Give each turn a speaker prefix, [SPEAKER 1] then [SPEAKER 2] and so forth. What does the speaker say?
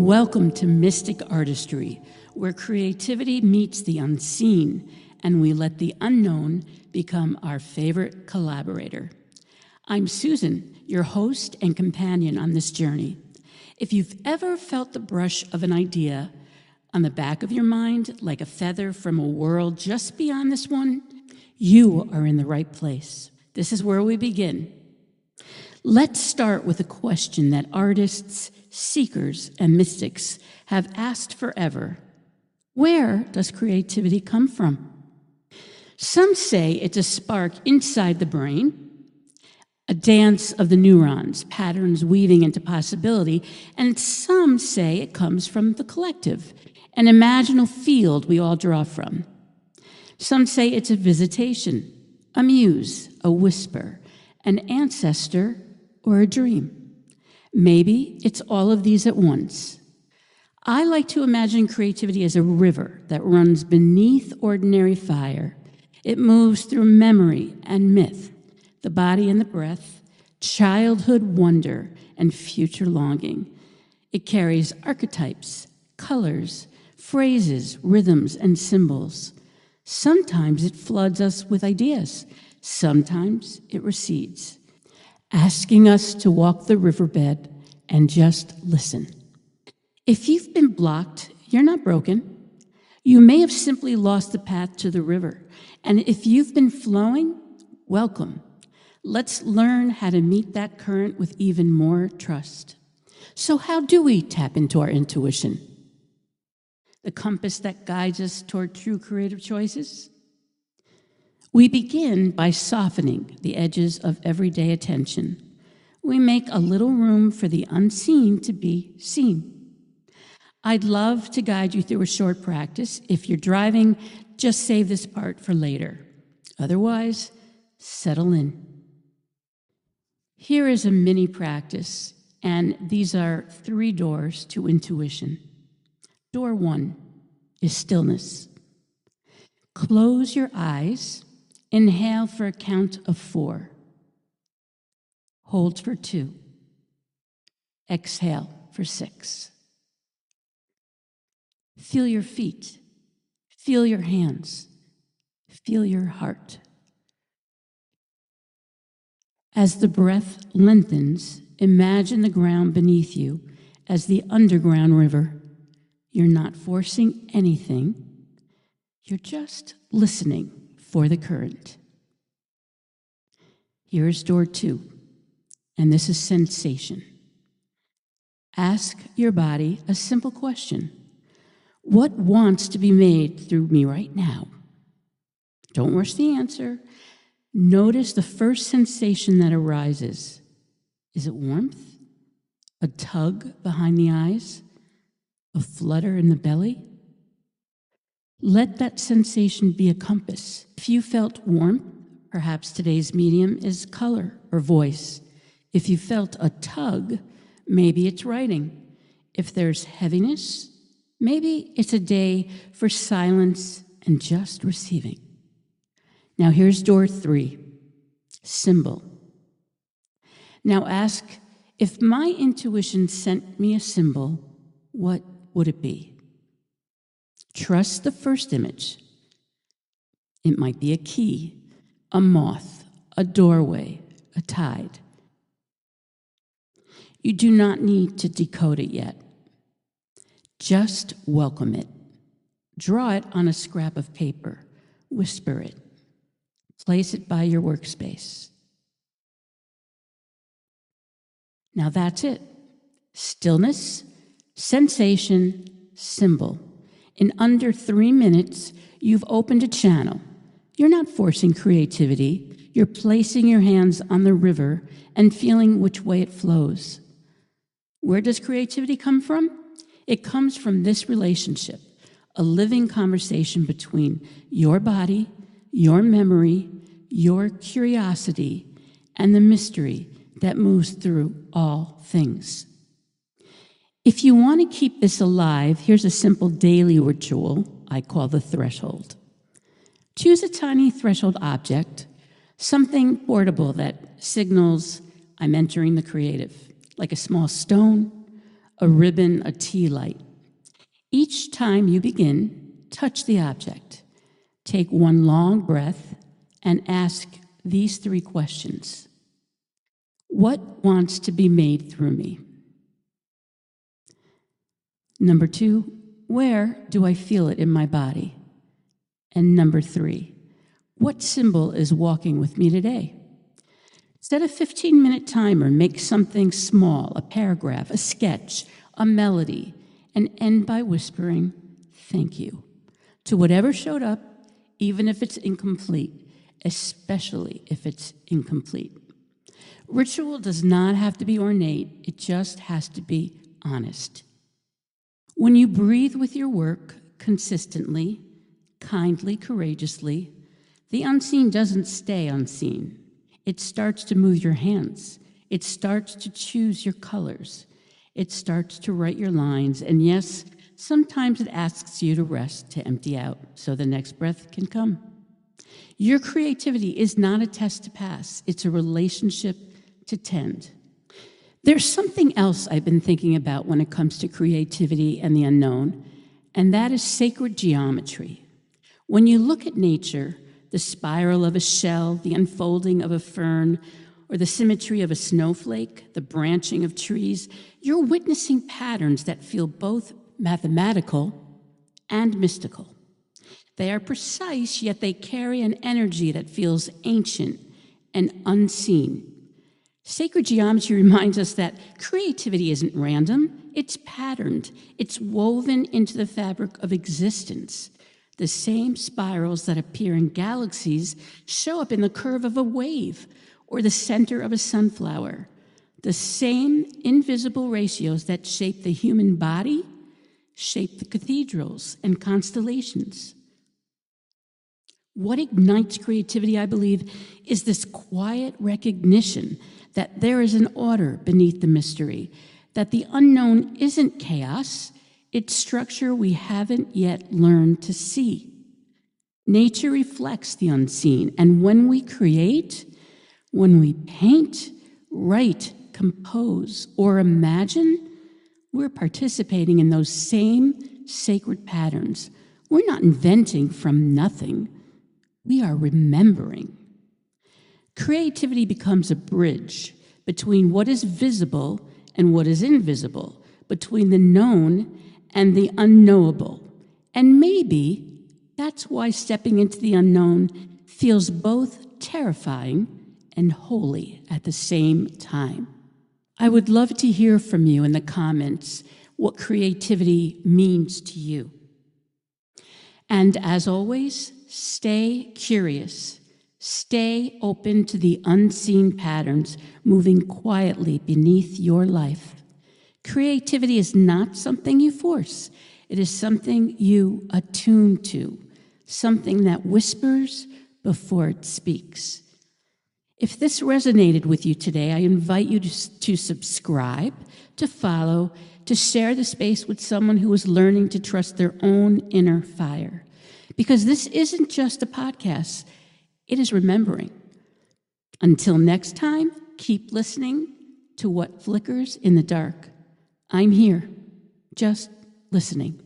[SPEAKER 1] Welcome to Mystic Artistry, where creativity meets the unseen and we let the unknown become our favorite collaborator. I'm Susan, your host and companion on this journey. If you've ever felt the brush of an idea on the back of your mind, like a feather from a world just beyond this one, you are in the right place. This is where we begin. Let's start with a question that artists, seekers, and mystics have asked forever. Where does creativity come from? Some say it's a spark inside the brain, a dance of the neurons, patterns weaving into possibility, and some say it comes from the collective, an imaginal field we all draw from. Some say it's a visitation, a muse, a whisper, an ancestor, or a dream. Maybe it's all of these at once. I like to imagine creativity as a river that runs beneath ordinary fire. It moves through memory and myth, the body and the breath, childhood wonder, and future longing. It carries archetypes, colors, phrases, rhythms, and symbols. Sometimes it floods us with ideas. Sometimes it recedes, asking us to walk the riverbed and just listen. If you've been blocked, you're not broken. You may have simply lost the path to the river. And if you've been flowing, welcome. Let's learn how to meet that current with even more trust. So how do we tap into our intuition? The compass that guides us toward true creative choices? We begin by softening the edges of everyday attention. We make a little room for the unseen to be seen. I'd love to guide you through a short practice. If you're driving, just save this part for later. Otherwise, settle in. Here is a mini practice, and these are 3 doors to intuition. Door 1 is stillness. Close your eyes. Inhale for a count of 4. Hold for 2. Exhale for 6. Feel your feet. Feel your hands. Feel your heart. As the breath lengthens, imagine the ground beneath you as the underground river. You're not forcing anything. You're just listening for the current. Here's door 2, and this is sensation. Ask your body a simple question. What wants to be made through me right now? Don't rush the answer. Notice the first sensation that arises. Is it warmth? A tug behind the eyes? A flutter in the belly? Let that sensation be a compass. If you felt warmth, perhaps today's medium is color or voice. If you felt a tug, maybe it's writing. If there's heaviness, maybe it's a day for silence and just receiving. Now here's door 3, symbol. Now ask, if my intuition sent me a symbol, what would it be? Trust the first image. It might be a key, a moth, a doorway, a tide. You do not need to decode it yet. Just welcome it. Draw it on a scrap of paper. Whisper it. Place it by your workspace. Now that's it. Stillness, sensation, symbol. In under 3 minutes, you've opened a channel. You're not forcing creativity. You're placing your hands on the river and feeling which way it flows. Where does creativity come from? It comes from this relationship, a living conversation between your body, your memory, your curiosity, and the mystery that moves through all things. If you want to keep this alive, here's a simple daily ritual I call the threshold. Choose a tiny threshold object, something portable that signals I'm entering the creative, like a small stone, a ribbon, a tea light. Each time you begin, touch the object. Take one long breath and ask these 3 questions. What wants to be made through me? Number 2, where do I feel it in my body? And number 3, what symbol is walking with me today? Set a 15-minute timer, make something small, a paragraph, a sketch, a melody, and end by whispering, thank you, to whatever showed up, even if it's incomplete, especially if it's incomplete. Ritual does not have to be ornate, it just has to be honest. When you breathe with your work consistently, kindly, courageously, the unseen doesn't stay unseen. It starts to move your hands. It starts to choose your colors. It starts to write your lines. And yes, sometimes it asks you to rest, to empty out, so the next breath can come. Your creativity is not a test to pass. It's a relationship to tend. There's something else I've been thinking about when it comes to creativity and the unknown, and that is sacred geometry. When you look at nature, the spiral of a shell, the unfolding of a fern, or the symmetry of a snowflake, the branching of trees, you're witnessing patterns that feel both mathematical and mystical. They are precise, yet they carry an energy that feels ancient and unseen. Sacred geometry reminds us that creativity isn't random, it's patterned, it's woven into the fabric of existence. The same spirals that appear in galaxies show up in the curve of a wave or the center of a sunflower. The same invisible ratios that shape the human body shape the cathedrals and constellations. What ignites creativity, I believe, is this quiet recognition that there is an order beneath the mystery, that the unknown isn't chaos, it's structure we haven't yet learned to see. Nature reflects the unseen, and when we create, when we paint, write, compose, or imagine, we're participating in those same sacred patterns. We're not inventing from nothing. We are remembering. Creativity becomes a bridge between what is visible and what is invisible, between the known and the unknowable. And maybe that's why stepping into the unknown feels both terrifying and holy at the same time. I would love to hear from you in the comments what creativity means to you. And as always, stay curious. Stay open to the unseen patterns moving quietly beneath your life. Creativity is not something you force. It is something you attune to, something that whispers before it speaks. If this resonated with you today, I invite you to subscribe, to follow, to share the space with someone who is learning to trust their own inner fire. Because this isn't just a podcast, it is remembering. Until next time, keep listening to what flickers in the dark. I'm here, just listening.